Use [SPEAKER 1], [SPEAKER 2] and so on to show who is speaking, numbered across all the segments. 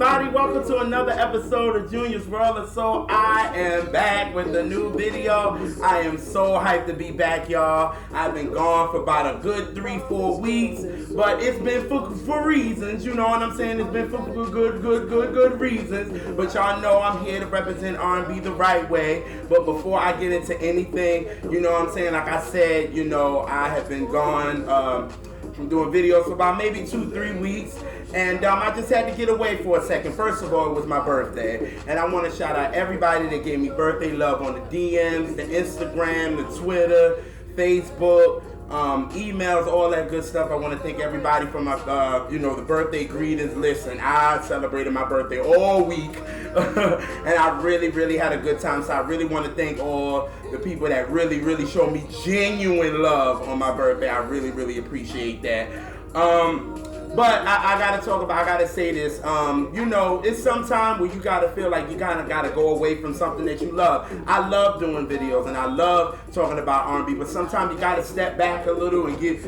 [SPEAKER 1] everybody, welcome to another episode of Junior's World of Soul. I am back with a new video. I am so hyped to be back, y'all. I've been gone for about a good 3-4 weeks, but it's been for reasons, you know what I'm saying? It's been for good reasons, but y'all know I'm here to represent R&B the right way. But before I get into anything, you know what I'm saying, like I said, you know, I have been gone from doing videos for about maybe 2-3 weeks. And I just had to get away for a second. First of all, it was my birthday. And I want to shout out everybody that gave me birthday love on the DMs, the Instagram, the Twitter, Facebook, emails, all that good stuff. I want to thank everybody for my, the birthday greetings. Listen, I celebrated my birthday all week. And I really had a good time. So I really want to thank all the people that really showed me genuine love on my birthday. I really appreciate that. But I gotta say this, it's some time where you gotta feel like you kinda gotta go away from something that you love. I love doing videos and I love talking about R&B, but sometimes you gotta step back a little and get,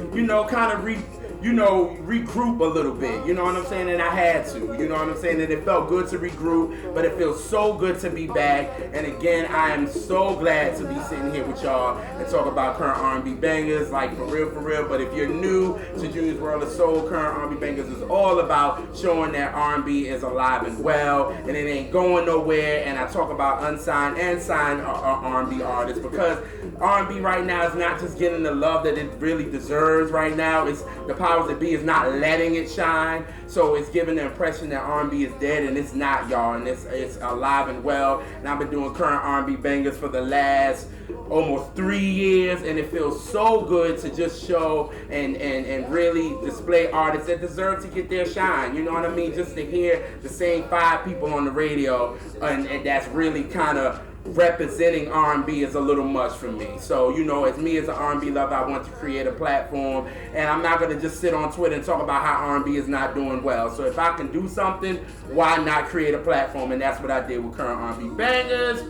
[SPEAKER 1] regroup a little bit, you know what I'm saying? And I had to, you know what I'm saying? And it felt good to regroup, but it feels so good to be back. And again, I am so glad to be sitting here with y'all and talk about current R&B bangers, like for real. But if you're new to Junior's World of Soul, current R&B bangers is all about showing that R&B is alive and well, and it ain't going nowhere. And I talk about unsigned and signed R&B artists, because R&B right now is not just getting the love that it really deserves right now. It's the powers that be is not letting it shine, so it's giving the impression that R&B is dead, and it's not, y'all, and it's alive and well. And I've been doing current R&B bangers for the last almost 3 years, and it feels so good to just show and really display artists that deserve to get their shine, you know what I mean? Just to hear the same 5 people on the radio, and that's really kind of representing R&B is a little much for me. So, as me as an R&B lover, I want to create a platform, and I'm not going to just sit on Twitter and talk about how R&B is not doing well. So if I can do something, why not create a platform? And that's what I did with current R&B bangers.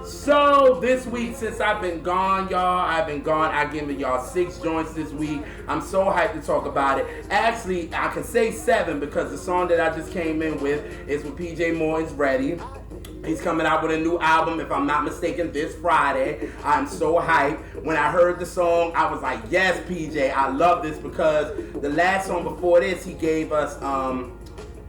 [SPEAKER 1] So this week, since I've been gone, y'all, I've given y'all 6 joints this week. I'm so hyped to talk about it. Actually, I can say 7 because the song that I just came in with is with PJ Morton's Ready. He's coming out with a new album, if I'm not mistaken, this Friday. I'm so hyped. When I heard the song, I was like, yes, PJ, I love this, because the last song before this, he gave us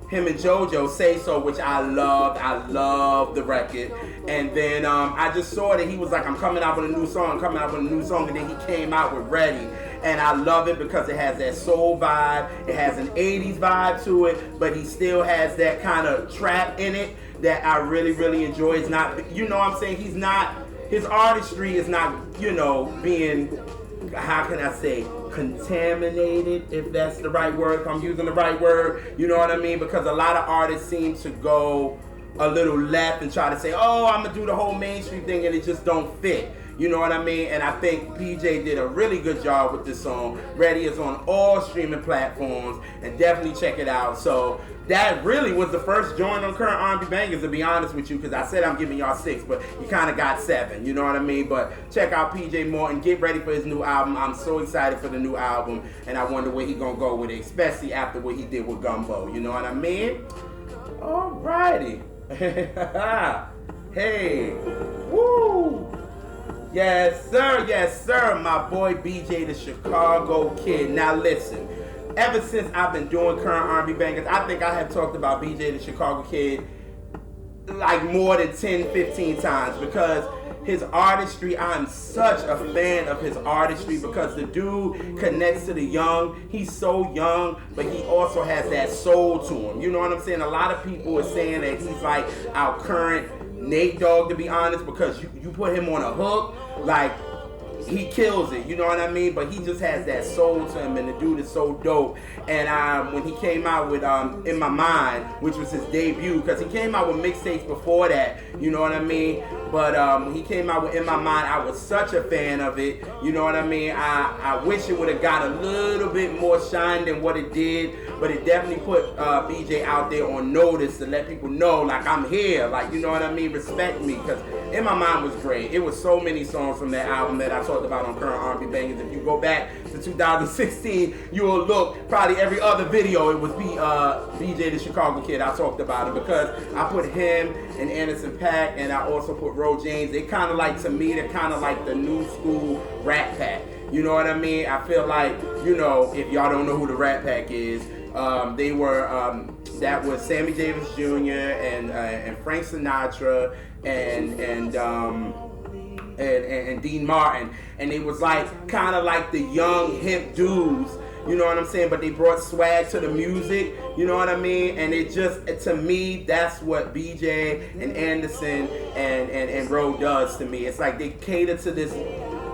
[SPEAKER 1] him and JoJo Say So, which I loved. I love the record. And then I just saw that he was like, I'm coming out with a new song, and then he came out with Ready. And I love it because it has that soul vibe. It has an 80s vibe to it, but he still has that kind of trap in it that I really enjoy. It's not, what I'm saying? His artistry is not, being, how can I say, contaminated, if that's the right word, if I'm using the right word, you know what I mean? Because a lot of artists seem to go a little left and try to say, oh, I'm gonna do the whole mainstream thing, and it just don't fit. You know what I mean? And I think PJ did a really good job with this song. Ready is on all streaming platforms, and definitely check it out. So that really was the first joint on current R&B bangers, to be honest with you, because I said I'm giving y'all 6, but you kind of got 7. You know what I mean? But check out PJ Morton. Get ready for his new album. I'm so excited for the new album, and I wonder where he gonna go with it, especially after what he did with Gumbo. You know what I mean? Alrighty. Hey. Woo. Yes, sir, my boy BJ the Chicago Kid. Now listen, ever since I've been doing current R&B bangers, I think I have talked about BJ the Chicago Kid like more than 10-15 times, because his artistry, I'm such a fan of his artistry, because the dude connects to the young. He's so young, but he also has that soul to him. You know what I'm saying? A lot of people are saying that he's like our current Nate Dogg, to be honest, because you put him on a hook, like, he kills it, you know what I mean? But he just has that soul to him, and the dude is so dope. And when he came out with In My Mind, which was his debut, because he came out with mixtapes before that, you know what I mean? But when he came out with In My Mind, I was such a fan of it, you know what I mean? I wish it would have got a little bit more shine than what it did, but it definitely put BJ out there on notice to let people know, like, I'm here, like, you know what I mean? Respect me, because In My Mind was great. It was so many songs from that album that I talked about on current R&B bangers. If you go back to to 2016, you will look probably every other video. It was BJ the Chicago Kid. I talked about it because I put him and Anderson .Paak, and I also put Ro James. They kind of like, to me, they're kind of like the new school Rat Pack. You know what I mean? I feel like, you know, if y'all don't know who the Rat Pack is, they were that was Sammy Davis Jr. and Frank Sinatra and Dean Martin, and it was like kind of like the young hip dudes, you know what I'm saying, but they brought swag to the music, you know what I mean, and it just, to me, that's what BJ and Anderson and Ro does to me. It's like they cater to this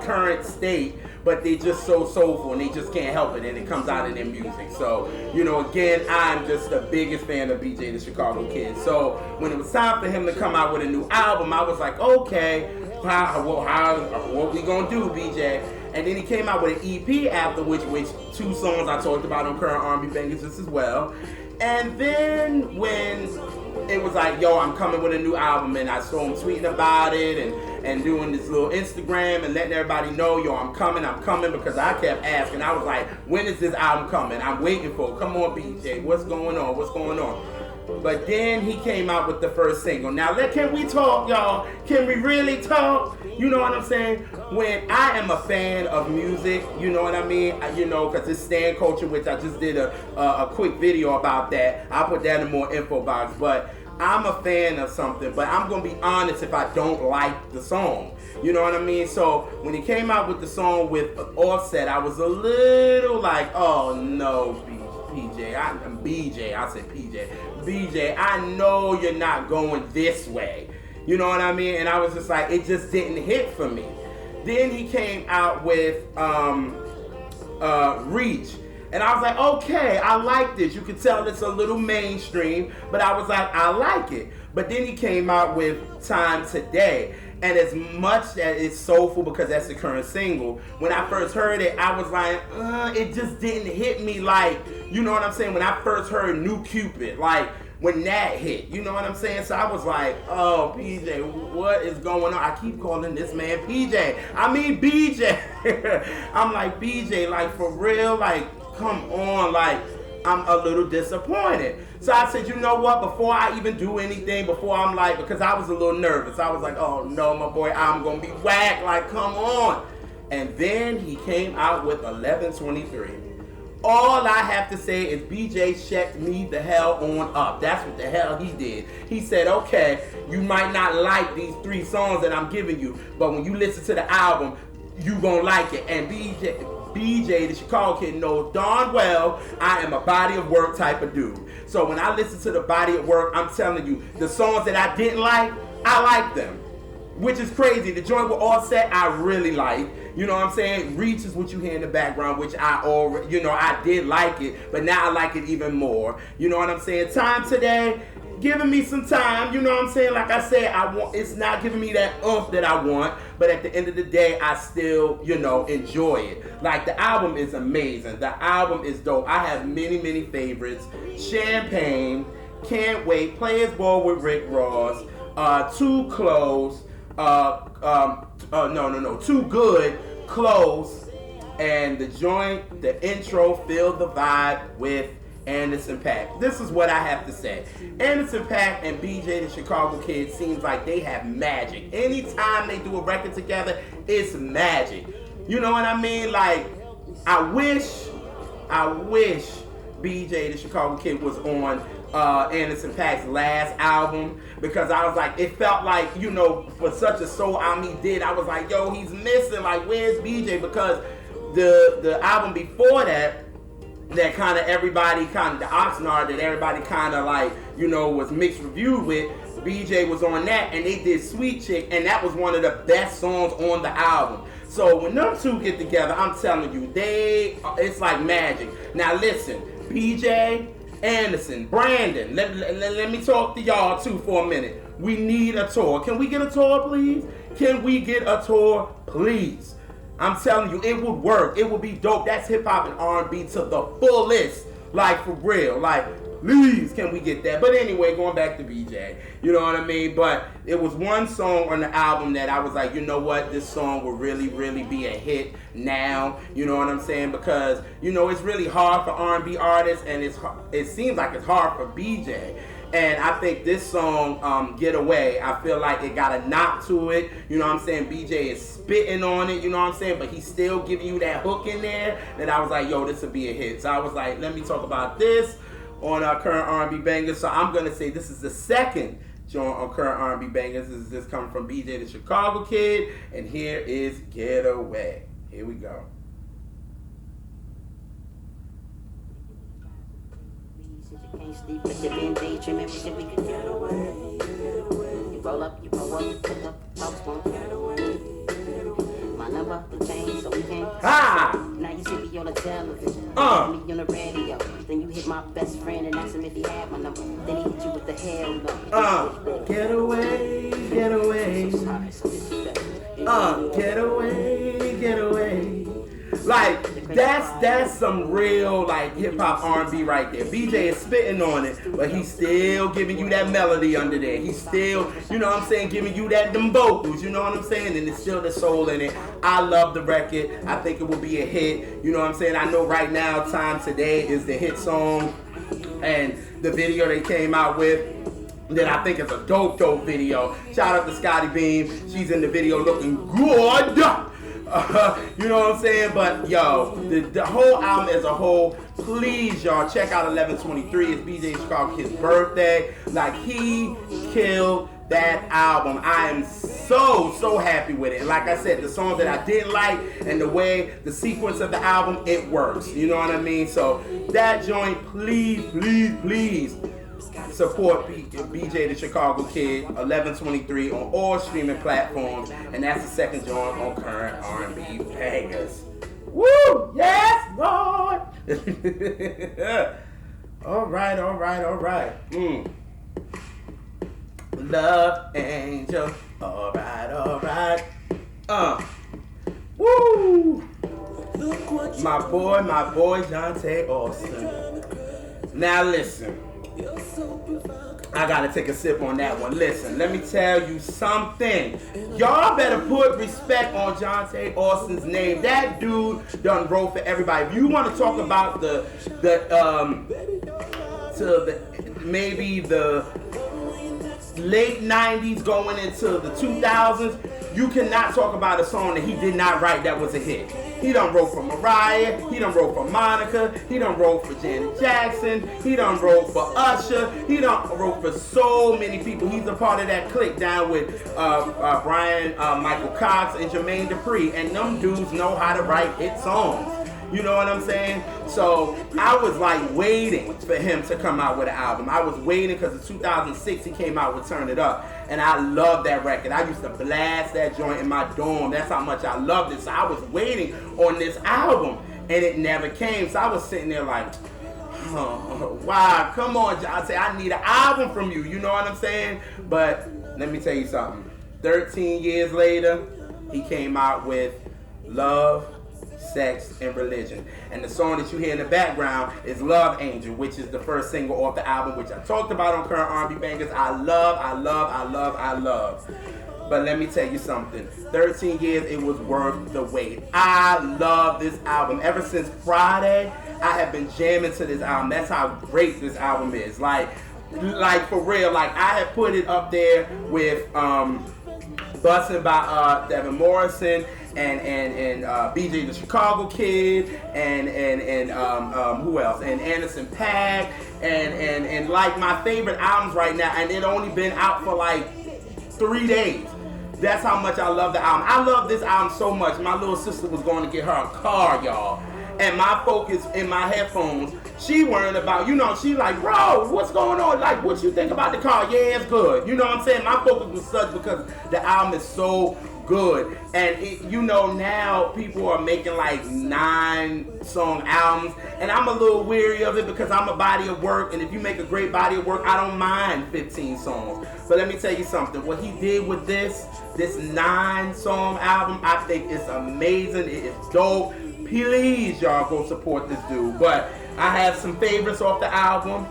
[SPEAKER 1] current state, but they just so soulful and they just can't help it, and it comes out in their music. So, you know, again, I'm just the biggest fan of BJ the Chicago Kid. So when it was time for him to come out with a new album, I was like, okay, what we gonna do, BJ? And then he came out with an EP after which 2 songs I talked about on Current R&B Bangers just as well. And then when it was like, yo, I'm coming with a new album, and I saw him tweeting about it and doing this little Instagram and letting everybody know, yo, I'm coming, because I kept asking. I was like, when is this album coming? I'm waiting for it. Come on, BJ, what's going on? But then he came out with the first single. Now, can we talk, y'all? Can we really talk? You know what I'm saying? When I am a fan of music, you know what I mean? You know, because it's stan culture, which I just did a quick video about that. I'll put that in more info box. But I'm a fan of something, but I'm going to be honest if I don't like the song. You know what I mean? So when he came out with the song with Offset, I was a little like, oh no, BJ, I said PJ. BJ, I know you're not going this way. You know what I mean? And I was just like, it just didn't hit for me. Then he came out with Reach. And I was like, okay, I like this. You can tell it's a little mainstream, but I was like, I like it. But then he came out with Time Today. And as much as it's soulful because that's the current single, when I first heard it, I was like, it just didn't hit me like, you know what I'm saying? When I first heard New Cupid, like when that hit, you know what I'm saying? So I was like, oh, PJ, what is going on? I keep calling this man PJ. I mean BJ. I'm like, BJ, like for real, like, come on, like, I'm a little disappointed. So I said, you know what, before I even do anything, before I'm like, because I was a little nervous. I was like, oh no, my boy, I'm going to be whacked, like, come on. And then he came out with 1123. All I have to say is BJ checked me the hell on up. That's what the hell he did. He said, okay, you might not like these 3 songs that I'm giving you, but when you listen to the album, you going to like it. And BJ, the Chicago Kid, knows darn well I am a body of work type of dude. So when I listen to the body of work, I'm telling you, the songs that I didn't like, I like them. Which is crazy. The joint with Offset, I really like. You know what I'm saying? Reach is what you hear in the background, which I already, you know, I did like it, but now I like it even more. You know what I'm saying? Time Today, giving me some time, you know what I'm saying? Like I said, it's not giving me that oomph that I want, but at the end of the day, I still, you know, enjoy it. Like, the album is amazing. The album is dope. I have many, many favorites. Champagne, Can't Wait, Players Ball with Rick Ross, Too Close, Too Good, Close, and the joint, the intro, Feel the Vibe with Anderson .Paak. This is what I have to say. Anderson .Paak and BJ the Chicago Kid seems like they have magic. Anytime they do a record together, it's magic. You know what I mean? Like, I wish BJ the Chicago Kid was on Anderson .Paak's last album, because I was like, it felt like, you know, for such a soul album he did, I was like, yo, he's missing, like, where's BJ? Because the album before that kind of everybody, kind of the Oxnard that everybody kind of like, you know, was mixed reviewed with, BJ was on that, and they did Sweet Chick, and that was one of the best songs on the album. So when them two get together, I'm telling you, it's like magic. Now listen, BJ, Anderson, Brandon, let me talk to y'all too for a minute. We need a tour. Can we get a tour, please? Can we get a tour, please? I'm telling you, it would work. It would be dope. That's hip hop and R&B to the fullest. Like, for real. Like, Please, can we get that? But anyway, going back to BJ, you know what I mean? But it was one song on the album that I was like, you know what? This song will really, really be a hit now. You know what I'm saying? Because, you know, it's really hard for R&B artists, and it seems like it's hard for BJ. And I think this song, Get Away, I feel like it got a knock to it. You know what I'm saying? BJ is spitting on it, you know what I'm saying? But he's still giving you that hook in there. And I was like, yo, this will be a hit. So I was like, let me talk about this on our current R&B bangers. So I'm going to say this is the second joint on current R&B bangers. This is just coming from BJ the Chicago Kid. And here is Get Away. Here we go.
[SPEAKER 2] Can't sleep, but you been daydreaming, wishing we could get away. You roll up, pull up, folks won't get away. My number, the change, so we can't. Now you see me on the television, me on the radio. Then you hit my best friend and ask him if he had my number. Then he hit you with the hell no.
[SPEAKER 1] Get away, get away. Get away, get away. Like, that's some real, like, hip-hop R&B right there. BJ is spitting on it, but he's still giving you that melody under there. He's still, you know what I'm saying, giving you them vocals, you know what I'm saying? And it's still the soul in it. I love the record. I think it will be a hit. You know what I'm saying? I know right now, Time Today is the hit song. And the video they came out with, that I think is a dope video. Shout out to Scotty Beam. She's in the video looking good. You know what I'm saying? But yo, the whole album as a whole, please y'all check out 11/23. It's BJ Chicago Kid's birthday. Like, he killed that album. I am so happy with it. And like I said, the songs that I didn't like and the way the sequence of the album, it works. You know what I mean? So that joint, please support BJ the Chicago Kid, 11/23 on all streaming platforms, and that's the second joint on current R&B bangers. Woo! Yes, Lord! All right. Love Angel. All right. Woo! My boy, Johnta Austin. Now listen. I gotta take a sip on that one. Listen, let me tell you something. Y'all better put respect on Johnta Austin's name. That dude done wrote for everybody. If you want to talk about maybe the late 90s going into the 2000s, you cannot talk about a song that he did not write that was a hit. He done wrote for Mariah, he done wrote for Monica, he done wrote for Janet Jackson, he done wrote for Usher, he done wrote for so many people. He's a part of that clique down with Brian, Michael Cox, and Jermaine Dupri, and them dudes know how to write hit songs. You know what I'm saying? So I was like waiting for him to come out with an album. I was waiting because in 2006 he came out with Turn It Up. And I love that record. I used to blast that joint in my dorm. That's how much I loved it. So I was waiting on this album and it never came. So I was sitting there like, oh, wow, come on, Johnta. I need an album from you. You know what I'm saying? But let me tell you something. 13 years later, he came out with Love, Sex, and Religion. And the song that you hear in the background is Love Angel, which is the first single off the album, which I talked about on current R&B bangers. I love. But let me tell you something. 13 years, it was worth the wait. I love this album. Ever since Friday, I have been jamming to this album. That's how great this album is. Like for real. Like, I have put it up there with Bussin' by Devin Morrison and BJ the Chicago Kid and who else? And Anderson .Paak and like my favorite albums right now, and it only been out for like 3 days. That's how much I love the album. I love this album so much. My little sister was going to get her a car, y'all. And my focus in my headphones, she worrying about, you know, she like, bro, what's going on? Like, what you think about the car? Yeah, it's good. You know what I'm saying? My focus was such because the album is so good. And you know, now people are making like 9-song albums, and I'm a little weary of it because I'm a body of work, and if you make a great body of work, I don't mind 15 songs. But let me tell you something. What he did with this 9-song album, I think is amazing. It is dope. Please, y'all, go support this dude. But I have some favorites off the album.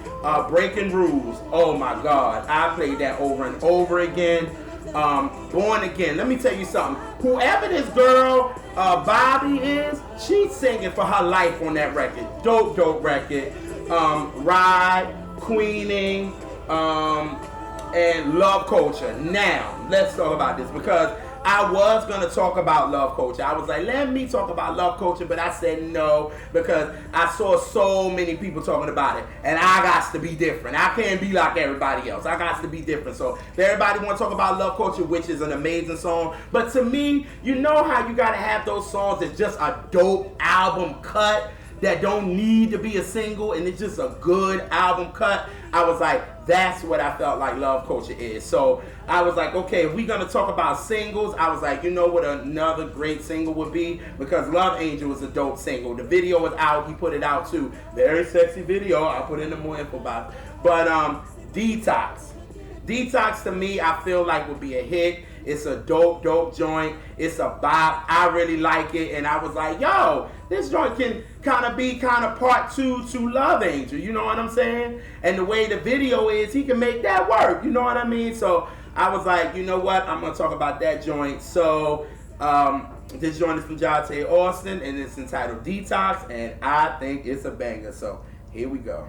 [SPEAKER 1] Breaking Rules. Oh my God. I played that over and over again. Born Again. Let me tell you something. Whoever this girl, Bobby is, she's singing for her life on that record. Dope record. Ride, Queening, and Love Culture. Now, let's talk about this because I was going to talk about Love Culture. I was like, let me talk about Love Culture, but I said no because I saw so many people talking about it, and I got to be different. I can't be like everybody else. I got to be different. So if everybody want to talk about Love Culture, which is an amazing song, but to me, you know how you got to have those songs that's just a dope album cut that don't need to be a single, and it's just a good album cut. I was like, that's what I felt like Love Culture is. So I was like, okay, if we're going to talk about singles, I was like, you know what another great single would be? Because Love Angel is a dope single. The video was out. He put it out too. Very sexy video. I'll put in the more info box. But Detox. Detox to me, I feel like would be a hit. It's a dope joint. It's a bop. I really like it. And I was like, yo, this joint can kind of part two to Love Angel. You know what I'm saying? And the way the video is, he can make that work. You know what I mean? So I was like, you know what? I'm going to talk about that joint. So this joint is from Johnta Austin, and it's entitled Detox. And I think it's a banger. So here we go.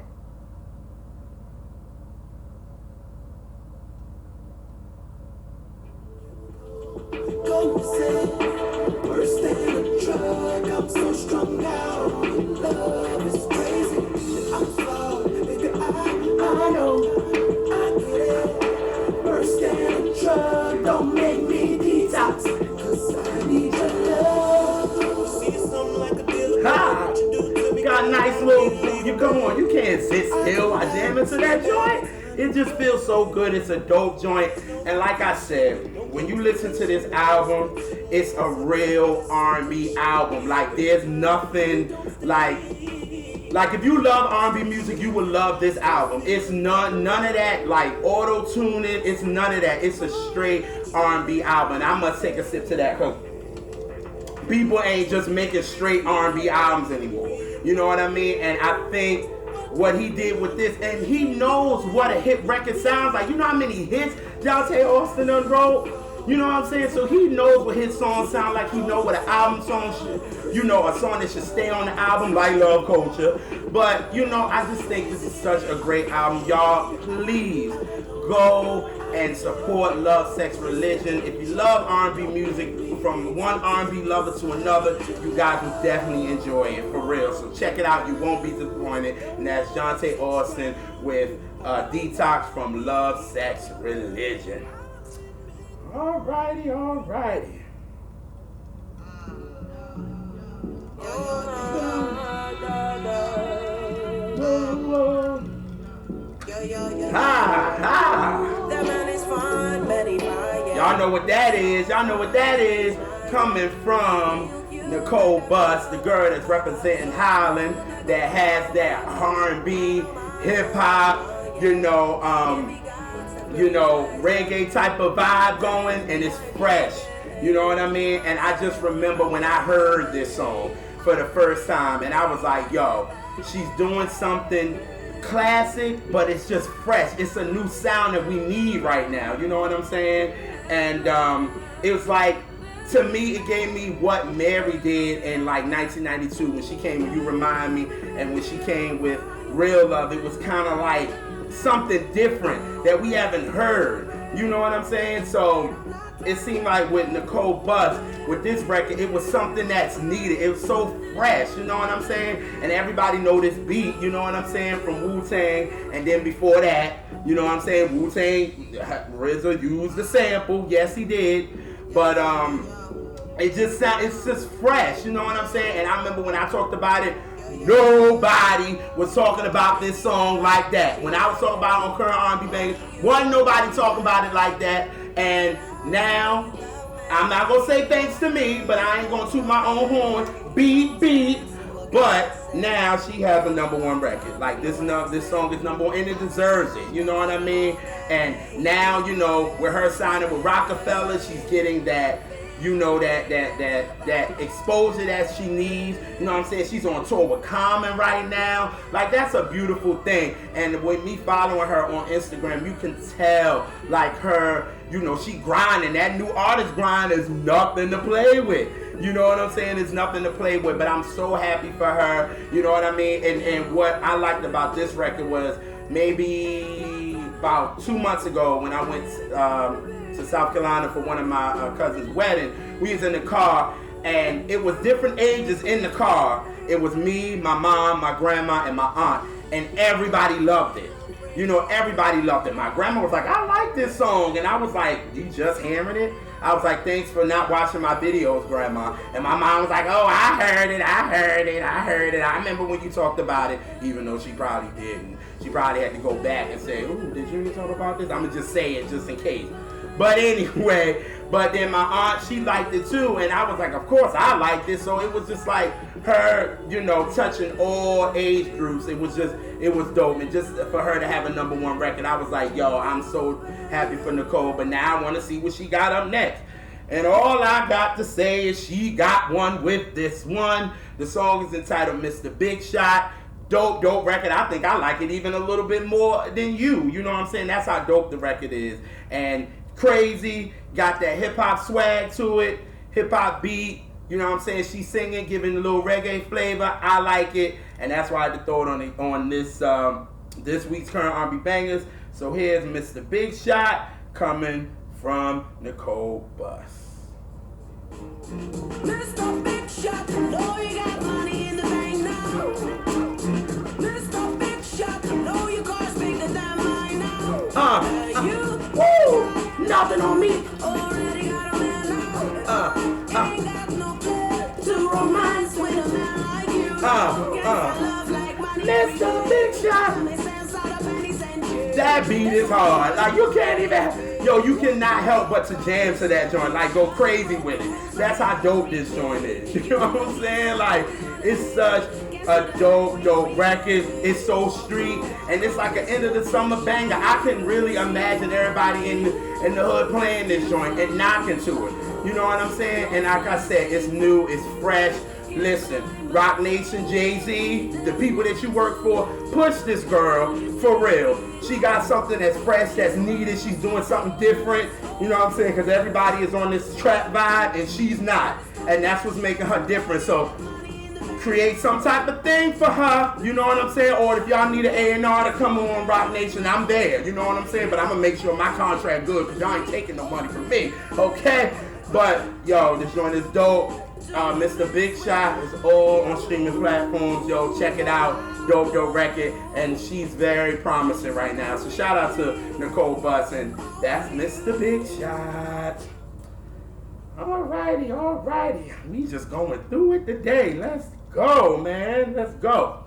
[SPEAKER 3] Worse than a drug, I'm so strung out. Love is crazy. I'm flawed, baby, I know. I get it. Worse than a drug, don't make me detox. Cause I need your love. See something like a deal.
[SPEAKER 1] Ha! Got a nice little, you come on, you can't sit still. I jam into that joint. It just feels so good. It's a dope joint. And like I said, when you listen to this album, it's a real R&B album. Like there's nothing like if you love R&B music, you will love this album. It's none of that like auto-tuning. It's none of that. It's a straight R&B album. And I must take a sip to that because people ain't just making straight R&B albums anymore. You know what I mean? And I think what he did with this, and he knows what a hit record sounds like. You know how many hits Johnta Austin done wrote? You know what I'm saying? So he knows what his songs sound like. He knows what an album song should, you know, a song that should stay on the album like Love Culture. But, you know, I just think this is such a great album. Y'all, please go and support Love, Sex, Religion. If you love R&B music, from one R&B lover to another, you guys will definitely enjoy it, for real. So check it out. You won't be disappointed. And that's Johnta Austin with Detox from Love, Sex, Religion. Alrighty. Ha.
[SPEAKER 3] That man is fine, Betty Ryan.
[SPEAKER 1] Y'all know what that is. Coming from Nicole Bus, the girl that's representing Highland, that has that R&B, hip hop, reggae type of vibe going, and it's fresh. You know what I mean? And I just remember when I heard this song for the first time, and I was like, yo, she's doing something classic, but it's just fresh. It's a new sound that we need right now. You know what I'm saying? And it was like, to me, it gave me what Mary did in like 1992 when she came, You Remind Me, and when she came with Real Love. It was kind of like something different that we haven't heard. You know what I'm saying? So it seemed like with Nicole Bus, with this record, it was something that's needed. It was so fresh, you know what I'm saying? And everybody know this beat, you know what I'm saying, from Wu-Tang. And then before that, you know what I'm saying, Wu-Tang, RZA used the sample. Yes, he did. But it's just fresh, you know what I'm saying? And I remember when I talked about it, nobody was talking about this song like that. When I was talking about it on Current R&B Bangers, wasn't nobody talking about it like that. And now, I'm not going to say thanks to me, but I ain't going to toot my own horn. Beat. But now she has a #1 record. Like this song is #1, and it deserves it. You know what I mean? And now, you know, with her signing with Rockefeller, she's getting that you know, that exposure that she needs. You know what I'm saying? She's on tour with Common right now. Like, that's a beautiful thing. And with me following her on Instagram, you can tell, like, her, you know, she grinding. That new artist grind is nothing to play with. You know what I'm saying? It's nothing to play with, but I'm so happy for her. You know what I mean? And what I liked about this record was maybe about 2 months ago when I went to South Carolina for one of my cousin's wedding, we was in the car, and it was different ages in the car. It was me, my mom, my grandma, and my aunt, and everybody loved it. You know, everybody loved it. My grandma was like, I like this song. And I was like, you just hearing it? I was like, thanks for not watching my videos, Grandma. And my mom was like, oh, I heard it. I remember when you talked about it, even though she probably didn't. She probably had to go back and say, ooh, did you talk about this? I'm going to just say it just in case. But anyway, but then my aunt, she liked it too. And I was like, of course I like this. So it was just like her, you know, touching all age groups. It was dope. And just for her to have a #1 record, I was like, yo, I'm so happy for Nicole. But now I want to see what she got up next. And all I got to say is she got one with this one. The song is entitled Mr. Big Shot. Dope record. I think I like it even a little bit more than you. You know what I'm saying? That's how dope the record is. And crazy, got that hip-hop swag to it, hip-hop beat, you know what I'm saying? She's singing, giving a little reggae flavor. I like it, and that's why I had to throw it on this week's current R&B bangers. So here's Mr. Big Shot coming from Nicole Bus.
[SPEAKER 3] Mr. Big Shot, know you got money in the bank now. Mr. Big Shot, know your car's bigger than mine now.
[SPEAKER 1] Nothing on me.
[SPEAKER 3] Already got a man now. Ain't got no care to romance with a man like you. Guess I love like money.
[SPEAKER 1] Mr. Big Shot. That beat is hard. Like, you can't even, you cannot help but to jam to that joint. Like, go crazy with it. That's how dope this joint is. You know what I'm saying? Like, it's such a dope record. It's so street, and it's like an end of the summer banger. I can really imagine everybody in the hood playing this joint and knocking to it. You know what I'm saying? And like I said, it's new, it's fresh. Listen, Rock Nation, Jay-Z, the people that you work for, push this girl for real. She got something that's fresh, that's needed. She's doing something different. You know what I'm saying? Because everybody is on this trap vibe and she's not. And that's what's making her different. So create some type of thing for her. You know what I'm saying? Or if y'all need an A&R to come on Rock Nation, I'm there. You know what I'm saying? But I'm going to make sure my contract good because y'all ain't taking no money from me. Okay? But, this joint is dope. Mr. Big Shot is all on streaming platforms. Check it out. Dope record. And she's very promising right now. So shout out to Nicole Bus. And that's Mr. Big Shot. Alrighty. We just going through it today. Let's go, man. Let's go.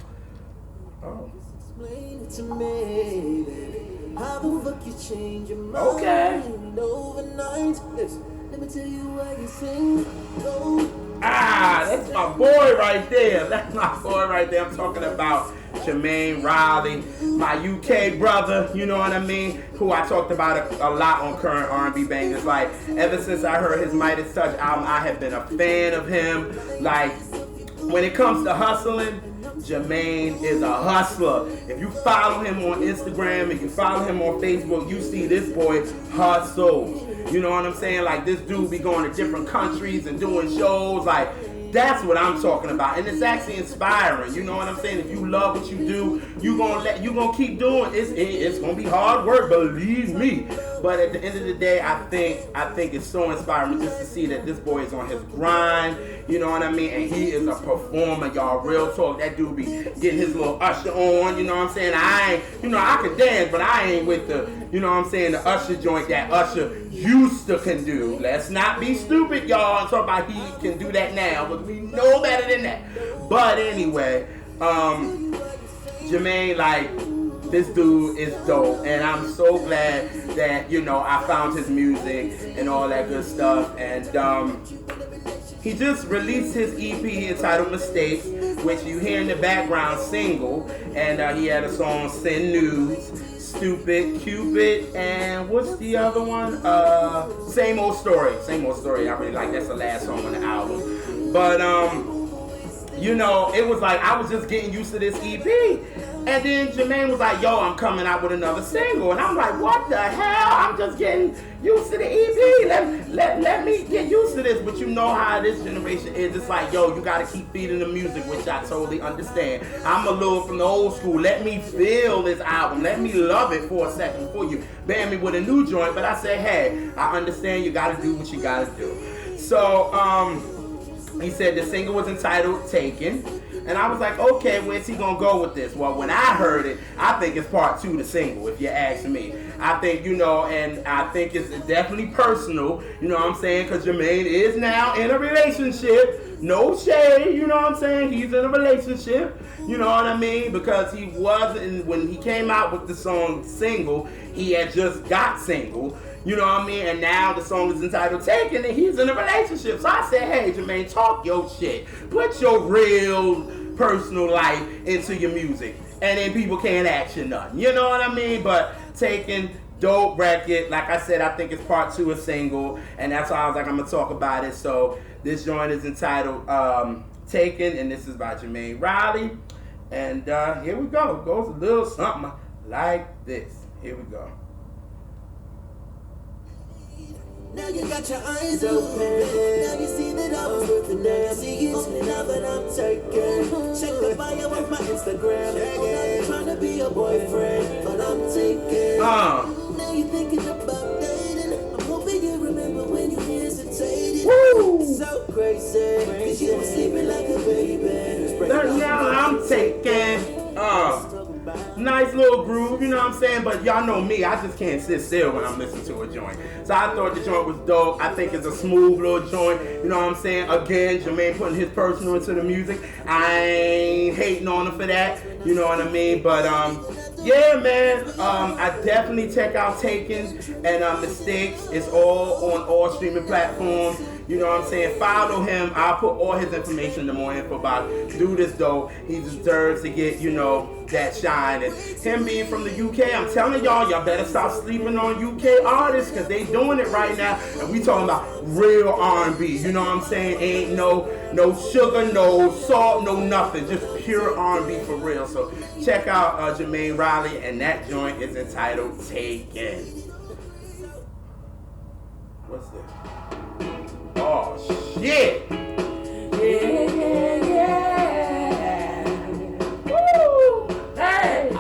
[SPEAKER 1] Oh.
[SPEAKER 3] Explain it to me, baby. How the fuck you change your mind overnight? Listen, let me tell you why you sing.
[SPEAKER 1] That's my boy right there. I'm talking about Jermaine Riley, my UK brother, you know what I mean, who I talked about a lot on current R&B bangers. Like, ever since I heard his Midas Touch album, I have been a fan of him. Like, when it comes to hustling, Jermaine is a hustler. If you follow him on Instagram, if you follow him on Facebook, you see this boy hustles. You know what I'm saying? Like, this dude be going to different countries and doing shows. Like, that's what I'm talking about. And it's actually inspiring. You know what I'm saying? If you love what you do, you gonna keep doing it. It's gonna be hard work, believe me. But at the end of the day, I think it's so inspiring just to see that this boy is on his grind. You know what I mean? And he is a performer, y'all. Real talk. That dude be getting his little Usher on. You know what I'm saying? I can dance, but I ain't with the, you know what I'm saying, the Usher joint that Usher used to can do. Let's not be stupid, y'all, and talk about he can do that now, but we know better than that. But anyway, Jermaine, like, this dude is dope, and I'm so glad that, I found his music and all that good stuff. And he just released his EP entitled Mistakes, which you hear in the background single, and he had a song, Send Nudes, Stupid, Cupid, and what's the other one? Same Old Story. Same Old Story. I really like. That's the last song on the album. But you know, it was like I was just getting used to this EP. And then Jermaine was like, yo, I'm coming out with another single. And I'm like, what the hell? I'm just getting used to the EP. Let me get used to this. But you know how this generation is. It's like, yo, you got to keep feeding the music, which I totally understand. I'm a little from the old school. Let me feel this album. Let me love it for a second before you ban me with a new joint. But I said, hey, I understand you got to do what you got to do. So, he said the single was entitled Taken. And I was like, okay, where's he gonna go with this? Well, when I heard it, I think it's part 2 the single, if you ask me. I think, you know, and I think it's definitely personal, you know what I'm saying? Because Jermaine is now in a relationship. No shade, you know what I'm saying? He's in a relationship, you know what I mean? Because he wasn't, when he came out with the song Single, he had just got single. You know what I mean? And now the song is entitled Taken and he's in a relationship. So I said, hey, Jermaine, talk your shit. Put your real personal life into your music. And then people can't ask you nothing. You know what I mean? But Taken, dope record. Like I said, I think it's part 2 a single. And that's why I was like, I'm going to talk about it. So this joint is entitled Taken. And this is by Jermaine Riley. And here we go. It goes a little something like this. Here we go.
[SPEAKER 3] Now you got your eyes open. Now you see that I was worth it. Now you see it. Now that I'm taken. Check the bio of my Instagram. Now you're trying to be a boyfriend, but I'm taken. Now you're thinking about dating. I'm hoping you remember when you hesitated. Woo! So crazy. Cause you were sleeping like a baby.
[SPEAKER 1] Now I'm taken. Nice little groove, you know what I'm saying? But y'all know me, I just can't sit still when I'm listening to a joint. So I thought the joint was dope. I think it's a smooth little joint, you know what I'm saying? Again, Jermaine putting his personal into the music. I ain't hating on him for that, you know what I mean? But yeah, man, I definitely check out Taken and Mistakes. It's all on all streaming platforms. You know what I'm saying? Follow him. I'll put all his information in the more info about it. Dude is dope. He deserves to get, you know, that shine. And him being from the UK, I'm telling y'all better stop sleeping on UK artists because they doing it right now. And we talking about real R&B. You know what I'm saying? Ain't no sugar, no salt, no nothing. Just pure R&B for real. So check out Jermaine Riley, and that joint is entitled Taken. What's this? Oh, shit. Yeah. Woo. Hey.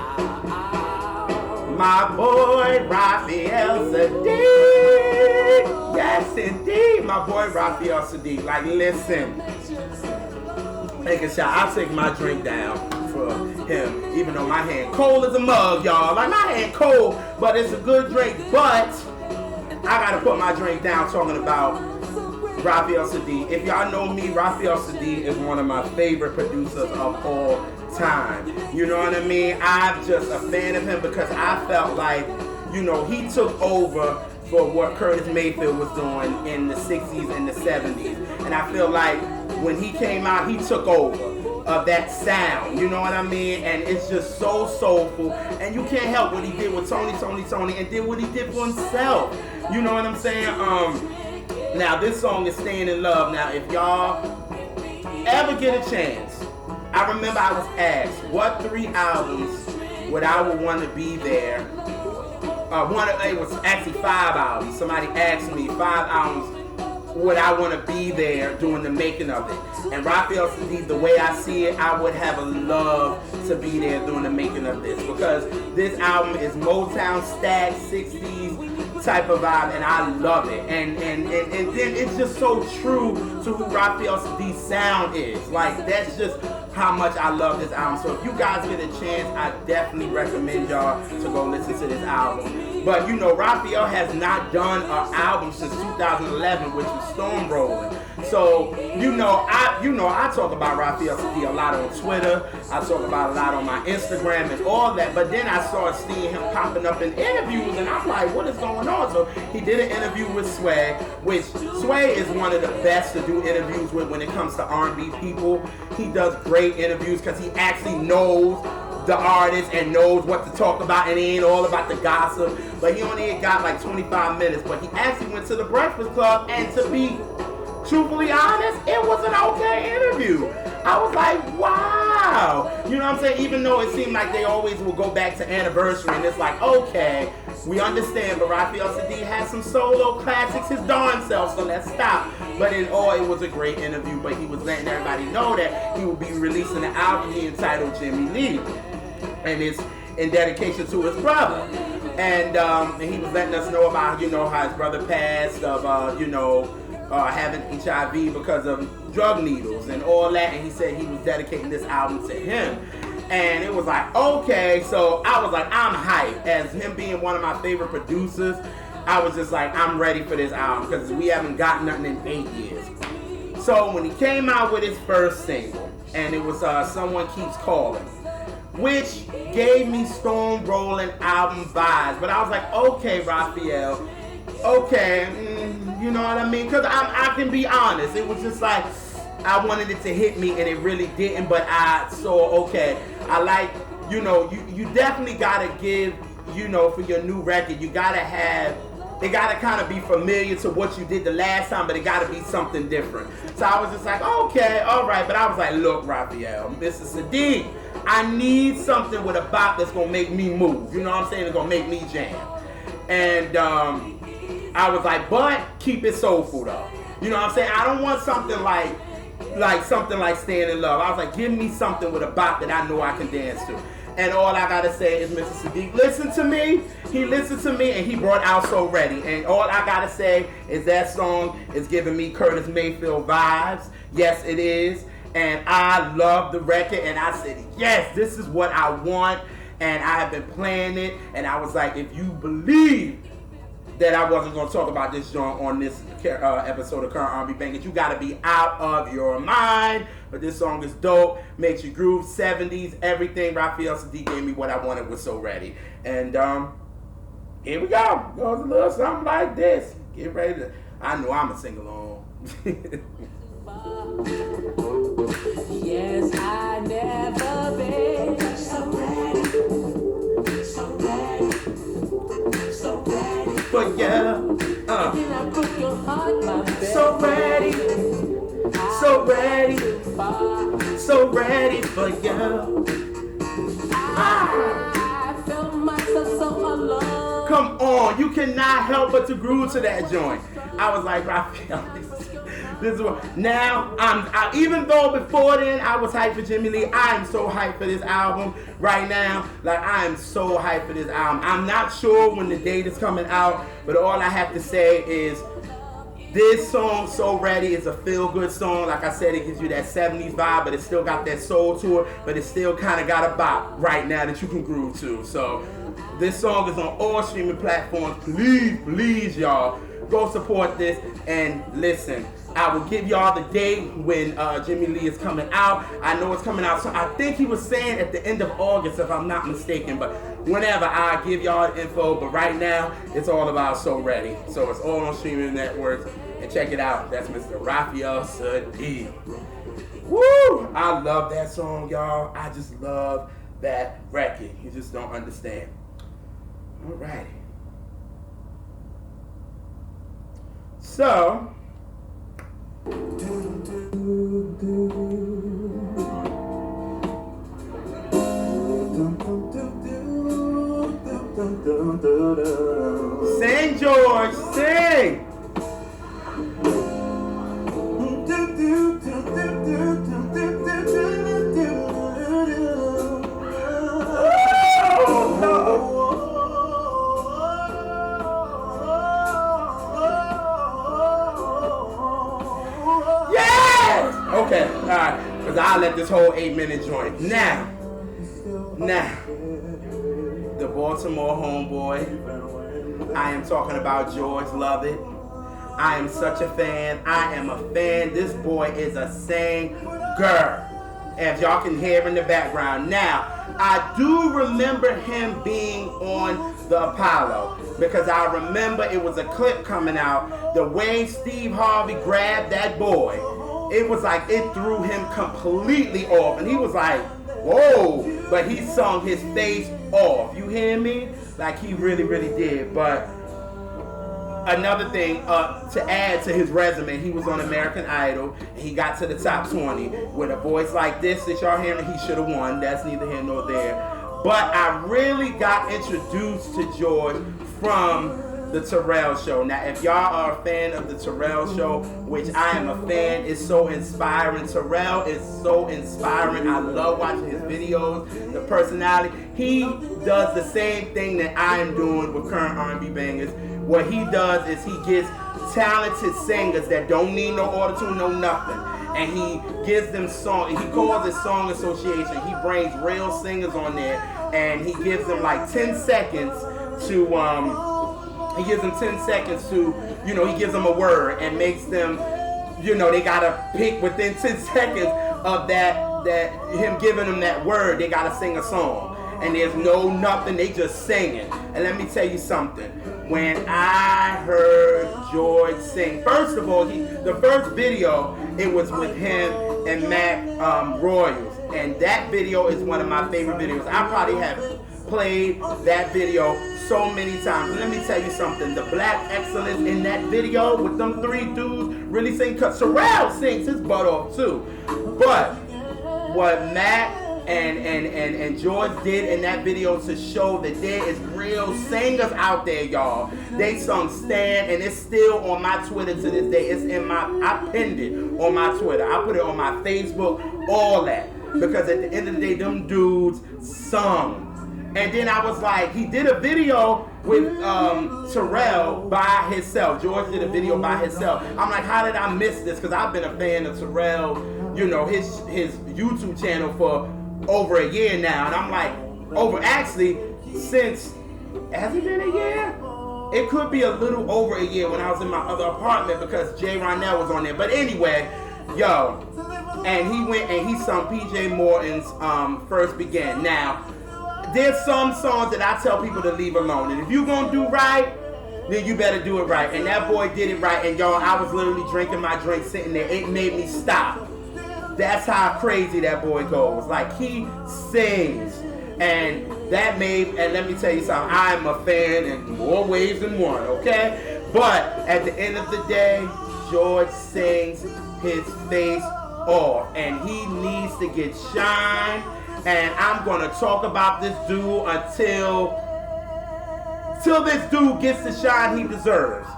[SPEAKER 1] My boy, Raphael Saadiq. Yes, indeed. My boy, Raphael Saadiq. Like, listen. Take a shot. I'll take my drink down for him. Even though my hand cold as a mug, y'all. Like, my hand cold, but it's a good drink. But I got to put my drink down talking about Raphael Saadiq. If y'all know me, Raphael Saadiq is one of my favorite producers of all time. You know what I mean? I'm just a fan of him because I felt like, you know, he took over for what Curtis Mayfield was doing in the 60s and the 70s. And I feel like when he came out, he took over of that sound. You know what I mean? And it's just so soulful. And you can't help what he did with Tony, and did what he did for himself. You know what I'm saying? Now, this song is Staying in Love. Now, if y'all ever get a chance, I remember I was asked, what 3 albums would I want to be there? It was actually 5 albums. Somebody asked me 5 albums would I want to be there doing the making of it. And Raphael Saadiq, the way I see it, I would have loved to be there doing the making of this, because this album is Motown stack 60s type of vibe, and I love it. And then it's just so true to who Raphael Saadiq's sound is. Like, that's just how much I love this album. So if you guys get a chance, I definitely recommend y'all to go listen to this album. But you know, Raphael has not done an album since 2011, which was Storm Rolling. So I talk about Raphael Saadiq a lot on Twitter. I talk about a lot on my Instagram and all that. But then I started seeing him popping up in interviews, and I'm like, what is going on? So he did an interview with Sway, which Sway is one of the best to do interviews with when it comes to R&B people. He does great interviews because he actually knows the artist and knows what to talk about, and it ain't all about the gossip. But he only got like 25 minutes. But he actually went to the Breakfast Club, and to be truthfully honest, it was an okay interview. I was like, wow. You know what I'm saying? Even though it seemed like they always will go back to anniversary, and it's like, okay, we understand, but Raphael Saadiq has some solo classics his darn self, so let's stop. But in all, it was a great interview, but he was letting everybody know that he will be releasing an album he entitled Jimmy Lee, and it's in dedication to his brother. And he was letting us know about, you know, how his brother passed of, having HIV because of drug needles and all that, and he said he was dedicating this album to him. And it was like, okay, so I was like, I'm hyped. As him being one of my favorite producers, I was just like, I'm ready for this album because we haven't got nothing in 8 years. So when he came out with his first single, and it was Someone Keeps Calling, which gave me Stone Rolling album vibes. But I was like, okay, Raphael, okay, you know what I mean? Because I can be honest. It was just like, I wanted it to hit me, and it really didn't. But I saw, okay, I like, you know, you definitely got to give, you know, for your new record, you got to have, it got to kind of be familiar to what you did the last time, but it got to be something different. So I was just like, okay, all right. But I was like, look, Raphael, Mr. Saadiq, I need something with a bop that's going to make me move. You know what I'm saying? It's going to make me jam. And I was like, but keep it soulful though. You know what I'm saying? I don't want something like something like Staying in Love. I was like, give me something with a bop that I know I can dance to. And all I gotta say is Mr. Saadiq listened to me. He listened to me, and he brought out So Ready. And all I gotta say is that song is giving me Curtis Mayfield vibes. Yes, it is. And I love the record, and I said, yes, this is what I want. And I have been playing it, and I was like, if you believe that I wasn't going to talk about this joint on this episode of Current R&B Bangers, you got to be out of your mind. But this song is dope, makes you groove, 70s, everything. Raphael Saadiq gave me what I wanted with So Ready. And here we go. Goes a little something like this. Get ready to, I know I'm a sing along.
[SPEAKER 3] Yes, I never been so ready, so ready, so ready.
[SPEAKER 1] But yeah,
[SPEAKER 3] Then I broke your heart, my baby.
[SPEAKER 1] so ready, so ready, so ready for you.
[SPEAKER 3] I felt myself so alone.
[SPEAKER 1] Come on, you cannot help but to groove to that joint. I was like, Raphael, this is what. Now, even though before then I was hyped for Jimmy Lee, I am so hyped for this album right now. Like, I am so hyped for this album. I'm not sure when the date is coming out, but all I have to say is this song, So Ready, is a feel-good song. Like I said, it gives you that 70s vibe, but it still got that soul to it, but it still kind of got a bop right now that you can groove to. So this song is on all streaming platforms. Please, y'all, go support this and listen. I will give y'all the date when Jimmy Lee is coming out. I know it's coming out, so I think he was saying at the end of August, if I'm not mistaken. But whenever, I'll give y'all the info. But right now, it's all about So Ready. So it's all on streaming networks. And check it out. That's Mr. Raphael Saadiq. Woo! I love that song, y'all. I just love that record. You just don't understand. Alrighty. So, sing, George, sing. Okay, alright, because I'll let this whole 8-minute joint. Now, the Baltimore homeboy, I am talking about George Lovett. I am such a fan. I am a fan. This boy is a singer, as y'all can hear in the background. Now, I do remember him being on the Apollo, because I remember it was a clip coming out. The way Steve Harvey grabbed that boy, it was like it threw him completely off. And he was like, whoa, but he sung his face off. You hear me? Like he really, really did. But another thing to add to his resume, he was on American Idol and he got to the top 20 with a voice like this that y'all hearing. He should have won. That's neither here nor there. But I really got introduced to George from the Terrell Show. Now, if y'all are a fan of the Terrell Show, which I am a fan, it's so inspiring. Terrell is so inspiring. I love watching his videos, the personality. He does the same thing that I am doing with current R&B bangers. What he does is he gets talented singers that don't need no autotune, no nothing. And he gives them song, he calls it song association. He brings real singers on there and he gives them like 10 seconds to he gives them 10 seconds to, you know, he gives them a word and makes them, you know, they gotta pick within 10 seconds of that him giving them that word, they gotta sing a song. And there's no nothing, they just singing. And let me tell you something. When I heard George sing, first of all, the first video, it was with him and Mac Royals. And that video is one of my favorite videos. I probably have played that video so many times. And let me tell you something. The black excellence in that video with them three dudes really sing, because Terrell sings his butt off too. But what Mac and George did in that video to show that there is real singers out there, y'all. They sung Stan, and it's still on my Twitter to this day. It's in I pinned it on my Twitter. I put it on my Facebook, all that. Because at the end of the day, them dudes sung. And then I was like, he did a video with Terrell by himself. George did a video by himself. I'm like, how did I miss this? Because I've been a fan of Terrell, you know, his YouTube channel for over a year now. And I'm like, since, has it been a year? It could be a little over a year when I was in my other apartment because Jay Ronell was on there. But anyway, yo, and he went and he sung PJ Morton's First Began. Now, there's some songs that I tell people to leave alone. And if you're going to do right, then you better do it right. And that boy did it right. And y'all, I was literally drinking my drink sitting there. It made me stop. That's how crazy that boy goes. Like, he sings. And that made, and let me tell you something, I'm a fan in more ways than one, okay? But at the end of the day, George sings his face off. And he needs to get shine. And I'm going to talk about this dude until this dude gets the shine he deserves.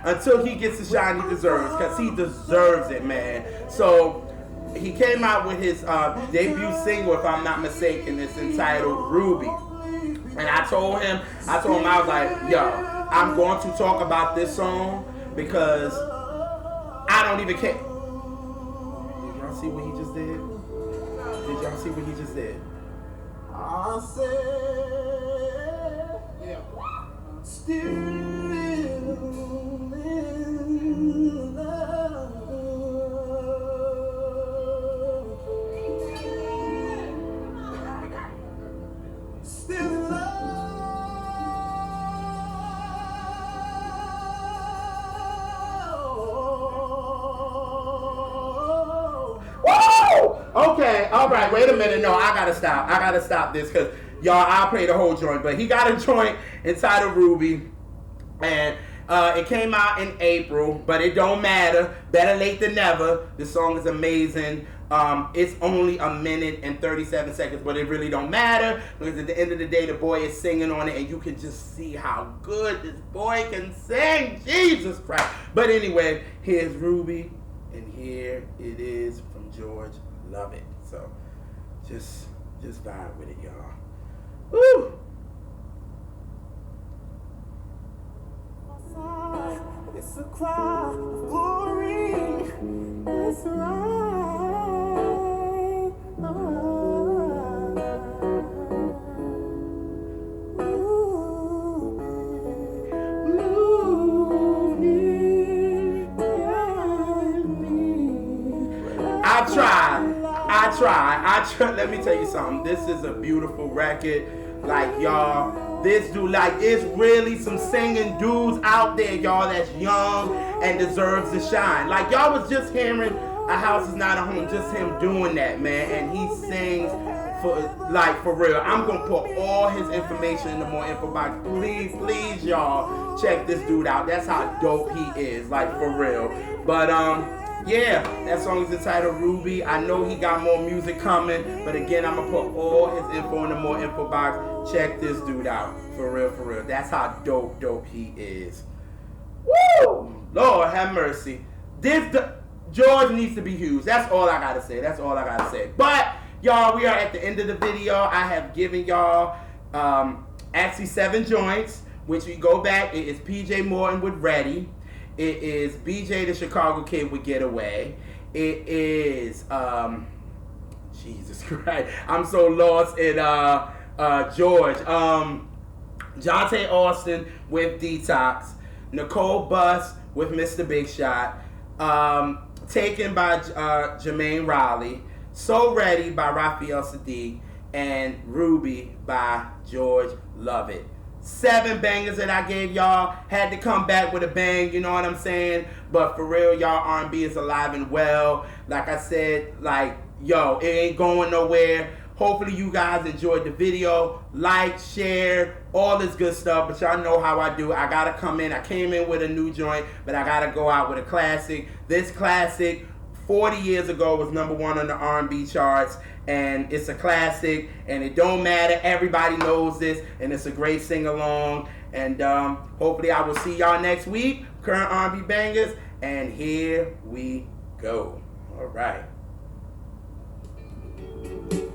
[SPEAKER 1] Until he gets the shine he deserves. Because he deserves it, man. So, he came out with his debut single, if I'm not mistaken. It's entitled Ruby. And I told him, I was like, yo, I'm going to talk about this song because I don't even care. Did y'all see what he just did? Did y'all see what he just did?
[SPEAKER 3] I said, yeah. Still in love. Still in love.
[SPEAKER 1] Okay, all right, wait a minute. No, I gotta stop this because y'all, I'll play the whole joint. But he got a joint entitled Ruby, and it came out in April, but it don't matter. Better late than never. The song is amazing. It's only 1 minute and 37 seconds, but it really don't matter because at the end of the day, the boy is singing on it, and you can just see how good this boy can sing. Jesus Christ. But anyway, here's Ruby, and here it is from George Lovett. So just vibe with it, y'all. Woo!
[SPEAKER 3] It's a cry of glory. That's right.
[SPEAKER 1] I try. Let me tell you something. This is a beautiful record. Like, y'all, this dude, like, it's really some singing dudes out there, y'all, that's young and deserves to shine. Like, y'all was just hearing A House Is Not a Home, just him doing that, man. And he sings for real. I'm gonna put all his information in the more info box. Please, y'all, check this dude out. That's how dope he is, like for real. But yeah, that song is entitled Ruby. I know he got more music coming, but again, I'm gonna put all his info in the more info box. Check this dude out, for real. That's how dope he is. Woo! Lord have mercy. George needs to be huge. That's all I gotta say. But y'all, we are at the end of the video. I have given y'all actually 7 joints, which we go back. It is PJ Morton with Ready. It is BJ the Chicago Kid with Get Away. It is Jesus Christ. I'm so lost in George. Johnta Austin with Detox. Nicole Bus with Mr. Big Shot. Taken by Jermaine Raleigh. So Ready by Raphael Saadiq. And Ruby by George Lovett. 7 bangers that I gave y'all. Had to come back with a bang, you know what I'm saying? But for real, y'all, R&B is alive and well. Like I said, like, yo, it ain't going nowhere. Hopefully you guys enjoyed the video. Like, share, all this good stuff. But y'all know how I do. I gotta come in. I came in with a new joint, but I gotta go out with a classic. This classic, 40 years ago, was #1 on the R&B charts. And it's a classic, and it don't matter. Everybody knows this, and it's a great sing-along. And hopefully I will see y'all next week. Current R&B bangers, and here we go. All right.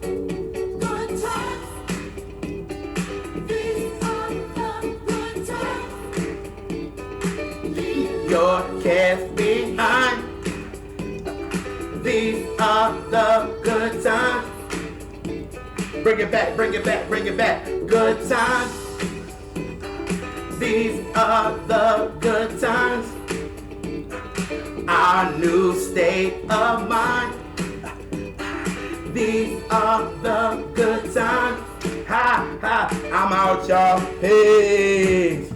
[SPEAKER 3] Good times. These are the good times.
[SPEAKER 1] Leave your cares behind. These are the good times. Bring it back. Good times. These are the good times. Our new state of mind. These are the good times. Ha, ha. I'm out, y'all. Peace.